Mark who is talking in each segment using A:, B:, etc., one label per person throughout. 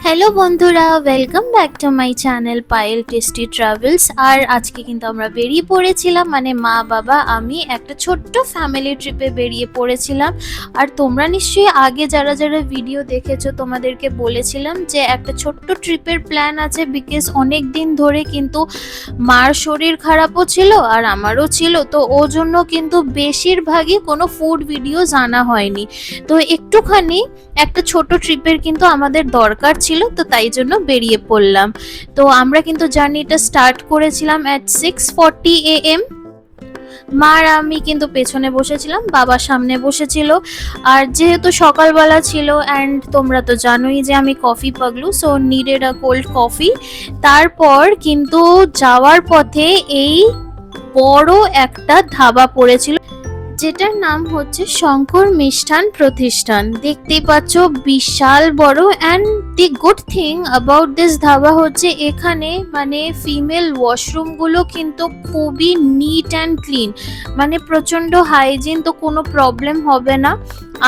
A: Hello বন্ধুরা, welcome back to my channel Payel tasty travels. আর আজকে কিন্তু আমরা বেরিয়ে পড়েছিলাম, মানে মা বাবা আমি একটা ছোট্ট ফ্যামিলি ট্রিপে বেরিয়ে পড়েছিলাম। আর তোমরা নিশ্চয়ই আগে যারা যারা ভিডিও দেখেছো তোমাদেরকে বলেছিলাম যে একটা ছোট্ট ট্রিপের প্ল্যান আছে, বিকজ অনেক দিন ধরে কিন্তু মার শরীর খারাপও ছিল আর আমারও ছিল, তো ও জন্য কিন্তু বেশিরভাগই কোনো ফুড ভিডিওস আনা হয়নি। তো একটুখানি একটা ছোট ট্রিপের কিন্তু আমাদের দরকার ছিল, তো তাই জন্য বেরিয়ে পড়লাম। তো আমরা কিন্তু জার্নিটা স্টার্ট করেছিলাম অ্যাট 6:40 AM। মা আর আমি কিন্তু পেছনে বসেছিলাম, বাবা সামনে বসেছিল। আর যেহেতু সকালবেলা ছিল অ্যান্ড তোমরা তো জানোই যে আমি কফি পাগলু, সো নিডেড আ কোল্ড কফি। তারপর কিন্তু যাওয়ার পথে এই বড় একটা ধাবা পড়েছিল, যেটার নাম হচ্ছে শঙ্কর মিষ্টান প্রতিষ্ঠান। দেখতেই পাচ্ছ বিশাল বড়। And the good thing about this dhaba হচ্ছে এখানে মানে ফিমেল ওয়াশরুমগুলো কিন্তু খুবই নিট অ্যান্ড ক্লিন, মানে প্রচণ্ড হাইজিন, তো কোনো প্রবলেম হবে না।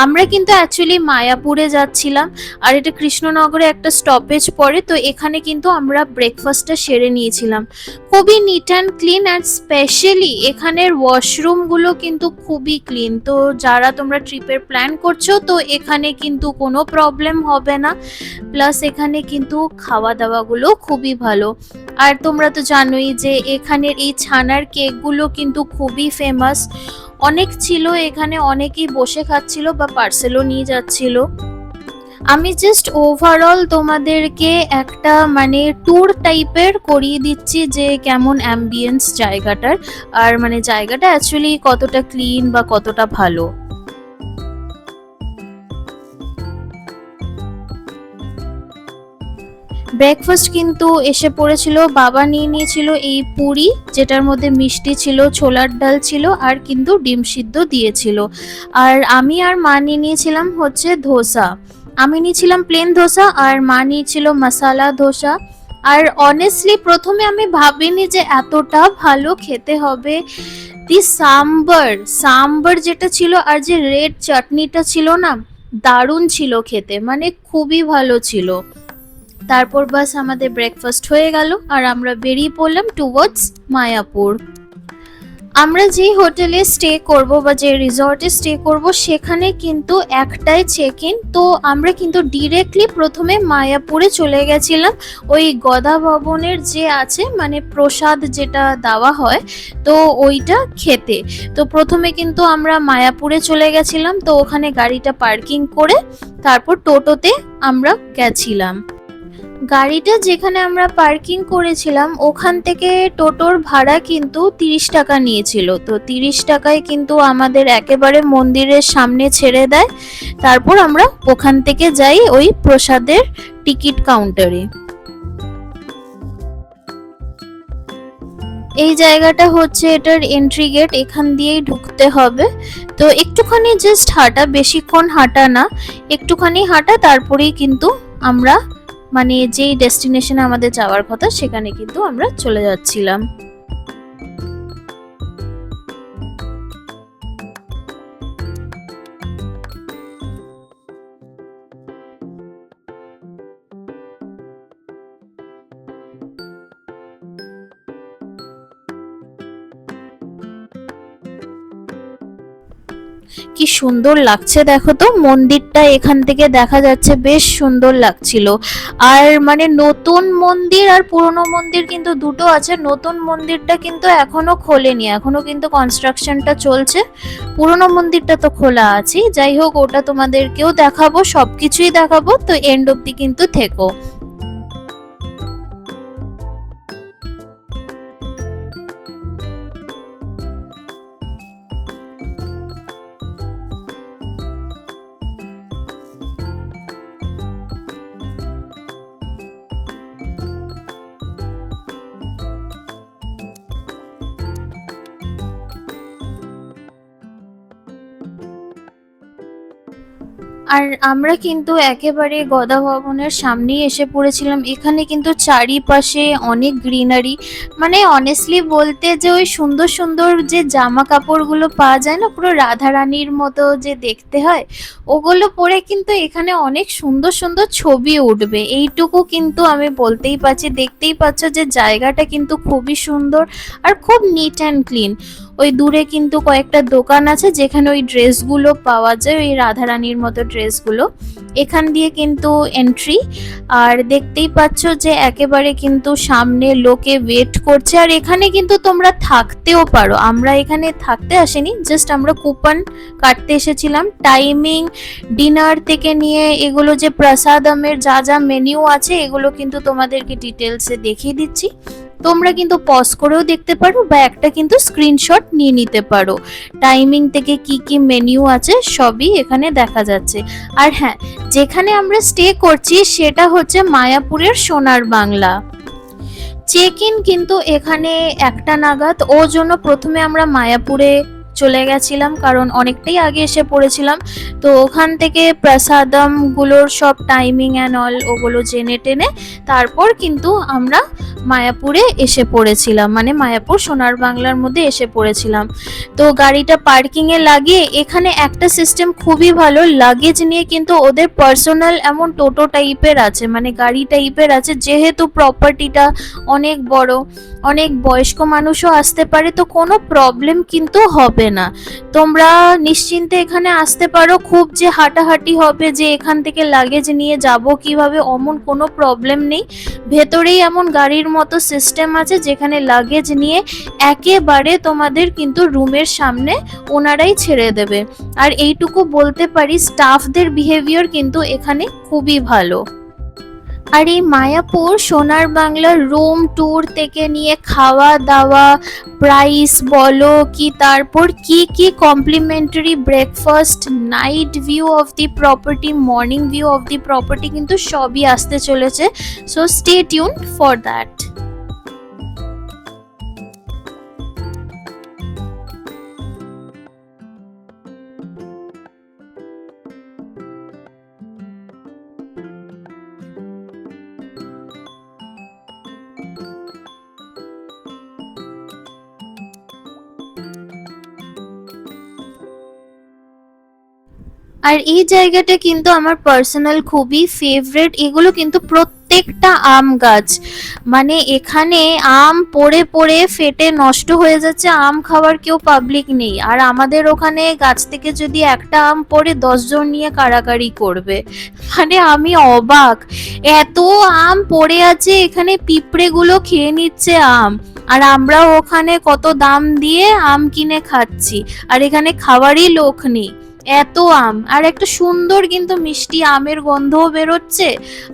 A: আমরা কিন্তু অ্যাকচুয়ালি মায়াপুরে যাচ্ছিলাম, আর এটা কৃষ্ণনগরে একটা স্টপেজ পড়ে, তো এখানে কিন্তু আমরা ব্রেকফাস্টটা সেরে নিয়েছিলাম। খুবই neat and clean, and specially এখানের ওয়াশরুমগুলো কিন্তু খুবই ক্লিন। তো যারা তোমরা ট্রিপের প্ল্যান করছো, তো এখানে কিন্তু কোনো প্রবলেম হবে না। প্লাস এখানে কিন্তু খাওয়া দাওয়াগুলো খুবই ভালো। আর তোমরা তো জানোই যে এখানের এই ছানার কেকগুলো কিন্তু খুবই ফেমাস। অনেক ছিল এখানে, অনেকেই বসে খাচ্ছিল বা পার্সেলও নিয়ে যাচ্ছিল। আমি জাস্ট ওভারঅল তোমাদেরকে একটা মানে ট্যুর টাইপের করিয়ে দিচ্ছি যে কেমন অ্যাম্বিয়েন্স জায়গাটার, আর মানে জায়গাটা অ্যাকচুয়ালি কতটা ক্লিন বা কতটা ভালো। ব্রেকফাস্ট কিন্তু এসে পড়েছিল, বাবা নিয়ে নিয়েছিল এই পুরি, যেটার মধ্যে মিষ্টি ছিল, ছোলার ডাল ছিল, আর কিন্তু ডিম সিদ্ধ দিয়েছিল। আর আমি আর মা নিয়ে নিয়েছিলাম হচ্ছে ধোসা। আমি নিয়েছিলাম প্লেন ধোসা আর মা নিয়েছিল মশালা ধোসা। আর অনেস্টলি প্রথমে আমি ভাবিনি যে এতটা ভালো খেতে হবে। দি সাম্বার সাম্বার যেটা ছিল আর যে রেড চাটনিটা ছিল না, দারুণ ছিল খেতে, মানে খুবই ভালো ছিল। তারপর বাস আমাদের ব্রেকফাস্ট হয়ে গেল আর আমরা বেরিয়ে পড়লাম টুয়ার্ডস মায়াপুর। আমরা যে হোটেলে স্টে করব বা যে রিসর্টে স্টে করব সেখানে কিন্তু একটাই চেক ইন, তো আমরা কিন্তু ডিরেক্টলি প্রথমে মায়াপুরে চলে গেছিলাম ওই গদা ভবনের যে আছে মানে প্রসাদ যেটা দেওয়া হয়, তো ওইটা খেতে। তো প্রথমে কিন্তু আমরা মায়াপুরে চলে গেছিলাম, তো ওখানে গাড়িটা পার্কিং করে তারপর টোটোতে আমরা গেছিলাম। গাড়িটা যেখানে আমরা পার্কিং করেছিলাম ওখান থেকে টোটোর ভাড়া কিন্তু 30 টাকা নিয়েছিল। তো 30 টাকায় কিন্তু আমাদের একেবারে মন্দিরের সামনে ছেড়ে দেয়। তারপর আমরা ওখান থেকে যাই ওই প্রসাদের টিকিট কাউন্টারে। এই জায়গাটা হচ্ছে এটার এন্ট্রি গেট, এখান দিয়েই ঢুকতে হবে। তো একটুখানি জাস্ট হাঁটা, বেশিক্ষণ হাঁটা না, একটুখানি হাঁটা, তারপরেই কিন্তু আমরা মানে যেই ডেস্টিনেশনে আমাদের যাওয়ার কথা সেখানে কিন্তু আমরা চলে যাচ্ছিলাম। কি সুন্দর লাগছে দেখো তো, মন্দিরটা এখান থেকে দেখা যাচ্ছে, বেশ সুন্দর লাগছিল। আর মানে নতুন মন্দির আর পুরনো মন্দির কিন্তু দুটো আছে। নতুন মন্দিরটা কিন্তু এখনো খোলেনি, এখনো কিন্তু কনস্ট্রাকশনটা চলছে। পুরনো মন্দিরটা তো খোলা আছে। যাই হোক, ওটা তোমাদেরকেও দেখাবো, সবকিছুই দেখাবো, তো এন্ড অব্দি কিন্তু থেকো। আর আমরা কিন্তু একেবারে গদা ভবনের সামনেই এসে পড়েছিলাম। এখানে কিন্তু চারিপাশে অনেক গ্রিনারি, মানে অনেস্টলি বলতে যে ওই সুন্দর সুন্দর যে জামা কাপড়গুলো পাওয়া যায় না, পুরো রাধারানীর মতো যে দেখতে হয়, ওগুলো পরে কিন্তু এখানে অনেক সুন্দর সুন্দর ছবি উঠবে, এইটুকু কিন্তু আমি বলতেই পারছি। দেখতেই পাচ্ছ যে জায়গাটা কিন্তু খুবই সুন্দর আর খুব নিট অ্যান্ড ক্লিন। ওই দূরে কিন্তু কয়েকটা দোকান আছে যেখানে ওই ড্রেসগুলো পাওয়া যায়, ওই রাধারানীর মতো ড্রেসগুলো। এখান দিয়ে কিন্তু এন্ট্রি। আর দেখতেই পাচ্ছ যে একেবারে কিন্তু সামনে লোকে ওয়েট করছে, আর এখানে কিন্তু তোমরা থাকতেও পারো। আমরা এখানে থাকতে আসিনি, জাস্ট আমরা কুপন কাটতে এসেছিলাম। টাইমিং, ডিনার থেকে নিয়ে এগুলো যে প্রসাদমের যা যা মেনিউ আছে, এগুলো কিন্তু তোমাদেরকে ডিটেলসে দেখিয়ে দিচ্ছি। তোমরা কিন্তু পজ করেও দেখতে পারো বা একটা কিন্তু স্ক্রিনশট নিয়ে নিতে পারো। টাইমিং থেকে কি কি মেনিউ আছে সবই এখানে দেখা যাচ্ছে। আর হ্যাঁ, যেখানে আমরা স্টে করছি সেটা হচ্ছে মায়াপুরের সোনার বাংলা। চেক ইন কিন্তু এখানে 1টা নাগাদ, ওর জন্য প্রথমে আমরা মায়াপুরে চলে গেছিলাম, কারণ অনেকটাই আগে এসে পড়েছিলাম। তো ওখান থেকে প্রসাদম গুলোর সব টাইমিং অ্যান্ড অল ওগুলো জেনে টেনে তারপর কিন্তু আমরা মায়াপুরে এসে পড়েছিলাম, মানে মায়াপুর সোনার বাংলার মধ্যে এসে পড়েছিলাম। তো গাড়িটা পার্কিং এ লাগিয়ে এখানে একটা সিস্টেম খুবই ভালো, লাগেজ নিয়ে কিন্তু ওদের পার্সোনাল এমন টোটো টাইপের আছে, মানে গাড়ি টাইপের আছে, যেহেতু প্রপার্টিটা অনেক বড়, অনেক বয়স্ক মানুষও আসতে পারে, তো কোনো প্রবলেম কিন্তু হবে না। তোমরা নিশ্চিন্তে এখানে আসতে পারো। খুব যে হাঁটাহাঁটি হবে যে এখান থেকে লাগেজ নিয়ে যাব কিভাবে, অমন কোনো প্রবলেম নেই। ভেতরেই এমন গাড়ির মতো সিস্টেম আছে যেখানে লাগেজ নিয়ে একেবারে তোমাদের কিন্তু রুমের সামনে ওনারাই ছেড়ে দেবে। আর এইটুকু বলতে পারি, স্টাফদের বিহেভিয়ার কিন্তু এখানে খুবই ভালো। আর এই মায়াপুর সোনার বাংলার রুম ট্যুর থেকে নিয়ে খাওয়া দাওয়া, প্রাইস বলো কি, তারপর কি কি complimentary breakfast, night view of the property, morning view of the property কিন্তু সবই আসতে চলেছে। So stay tune for that. আর এই জায়গাটা কিন্তু আমার পার্সোনাল খুবই ফেভারিট। এগুলো কিন্তু প্রত্যেকটা আম গাছ, মানে এখানে আম পড়ে পড়ে ফেটে নষ্ট হয়ে যাচ্ছে, আম খাওয়ার কেউ পাবলিক নেই। আর আমাদের ওখানে গাছ থেকে যদি একটা আম পড়ে 10 জন নিয়ে কাড়াকাড়ি করবে, মানে আমি অবাক। এত আম পড়ে আছে এখানে, পিঁপড়েগুলো খেয়ে নিচ্ছে আম, আর আমরা ওখানে কত দাম দিয়ে আম কিনে খাচ্ছি, আর এখানে খাওয়ারই লোক নেই। এত আম, আর একটা সুন্দর কিন্তু মিষ্টি আমের গন্ধও বেরোচ্ছে।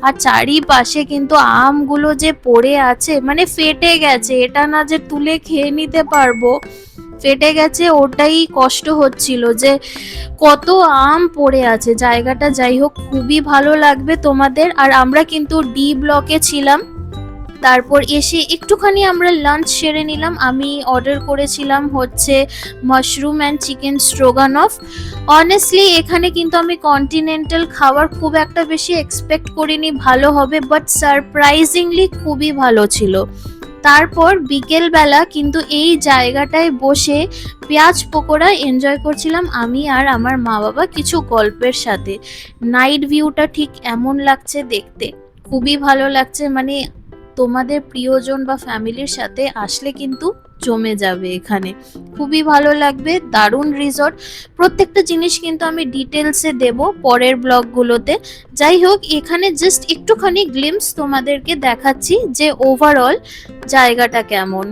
A: আর চারিপাশে কিন্তু আমগুলো যে পড়ে আছে, মানে ফেটে গেছে, এটা না যে তুলে খেয়ে নিতে পারবো, ফেটে গেছে, ওটাই কষ্ট হচ্ছিল যে কত আম পড়ে আছে। জায়গাটা যাই হোক খুবই ভালো লাগবে তোমাদের। আর আমরা কিন্তু ডি ব্লকে ছিলাম, তারপর এসে একটুখানি আমরা লাঞ্চ সেরে নিলাম। আমি অর্ডার করেছিলাম হচ্ছে mushroom and chicken stroganoff. Honestly এখানে কিন্তু আমি কন্টিনেন্টাল খাবার খুব একটা বেশি এক্সপেক্ট করিনি ভালো হবে, বাট সারপ্রাইজিংলি খুবই ভালো ছিল। তারপর বিকেলবেলা কিন্তু এই জায়গাটায় বসে পেঁয়াজ পকোড়া এনজয় করছিলাম আমি আর আমার মা বাবা কিছু গল্পের সাথে। নাইট ভিউটা ঠিক এমন লাগছে দেখতে, খুবই ভালো লাগছে। মানে তোমাদের প্রিয়জন বা ফ্যামিলির সাথে আসলে কিন্তু জমে যাবে এখানে, খুবই ভালো লাগবে। দারুণ রিসর্ট, প্রত্যেকটা জিনিস কিন্তু আমি ডিটেলসে দেব পরের ব্লগগুলোতে। যাই হোক, এখানে জাস্ট একটুখানি গ্লিমস তোমাদেরকে দেখাচ্ছি যে ওভারঅল জায়গাটা কেমন।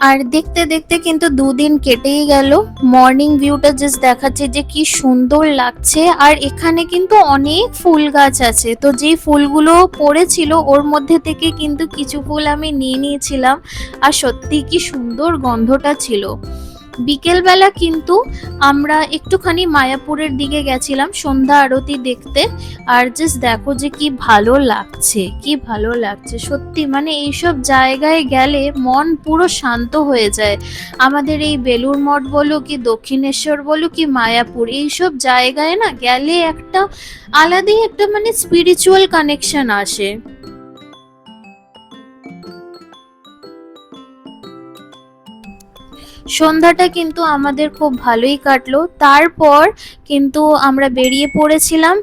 A: আর দেখতে দেখতে কিন্তু 2 দিন কেটেই গেল। মর্নিং ভিউটা জাস্ট দেখাচ্ছে যে কি সুন্দর লাগছে। আর এখানে কিন্তু অনেক ফুল গাছ আছে, তো যেই ফুলগুলো পড়েছিল ওর মধ্যে থেকে কিন্তু কিছু ফুল আমি নিয়ে নিয়েছিলাম। আর সত্যি কি সুন্দর গন্ধটা ছিল। বিকেলবেলা কিন্তু আমরা একটুখানি মায়াপুরের দিকে গেছিলাম সন্ধ্যা আরতি দেখতে। আর জাস্ট দেখো যে কি ভালো লাগছে, কি ভালো লাগছে সত্যি, মানে এইসব জায়গায় গেলে মন পুরো শান্ত হয়ে যায়। আমাদের এই বেলুড় মঠ বলো কি দক্ষিণেশ্বর বলো কি মায়াপুর, এইসব জায়গায় না গেলে একটা আলাদাই একটা মানে স্পিরিচুয়াল কানেকশন আসে। সন্ধ্যাটা কিন্তু আমাদের খুব ভালোই কাটলো। তারপর কিন্তু আমরা বেরিয়ে পড়েছিলাম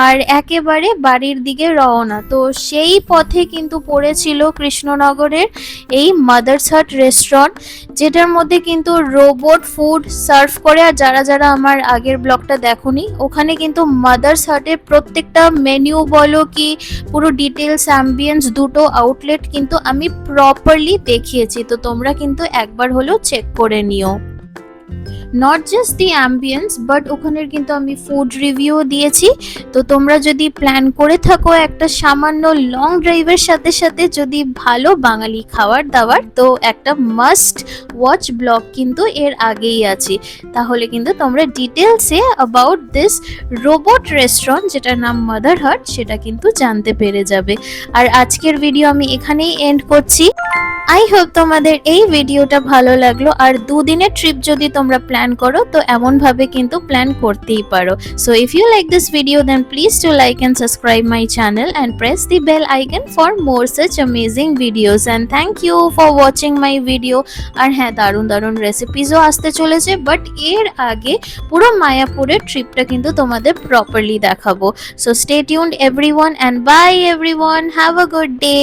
A: আর একেবারে বাড়ির দিকে রওনা। তো সেই পথে কিন্তু পড়েছিল কৃষ্ণনগরের এই মাদার্স হাট রেস্টুরেন্ট, যেটার মধ্যে কিন্তু রোবট ফুড সার্ভ করে। আর যারা যারা আমার আগের ব্লগটা দেখোনি, ওখানে কিন্তু মাদার্স হাটের প্রত্যেকটা মেনু বলো কি পুরো ডিটেলস অ্যাম্বিয়েন্স দুটো আউটলেট কিন্তু আমি প্রপারলি দেখিয়েছি, তো তোমরা কিন্তু একবার হলেও চেক করে নিও। Not just the ambience but ওখানের কিন্তু আমি ফুড রিভিউ দিয়েছি। তো তোমরা যদি প্ল্যান করে থাকো একটা সামান্য লং ড্রাইভের সাথে সাথে যদি ভালো বাঙালি খাবার দাবার, তো একটা মাস্ট ওয়াচ ব্লগ কিন্তু এর আগেই আছে। তাহলে কিন্তু তোমরা ডিটেলসে অ্যাবাউট দিস রোবট রেস্টুরেন্ট যেটার নাম মাদার হাট সেটা কিন্তু জানতে পেরে যাবে। আর আজকের ভিডিও আমি এখানেই এন্ড করছি। আই হোপ তোমাদের এই ভিডিওটা ভালো লাগলো। আর দুদিনের ট্রিপ যদি তোমরা প্ল্যান করো তো এমন ভাবে কিন্তু প্ল্যান করতেই পারো। So if you like this video then please to like and subscribe my channel and press the bell icon for more such amazing videos. And thank you for watching my video. আর হ্যাঁ, দারুণ দারুণ রেসিপিসও আসতে চলেছে, but এর আগে পুরো মায়াপুরের ট্রিপটা কিন্তু তোমাদের প্রপারলি দেখাবো। So stay tuned everyone and bye everyone, have a good day.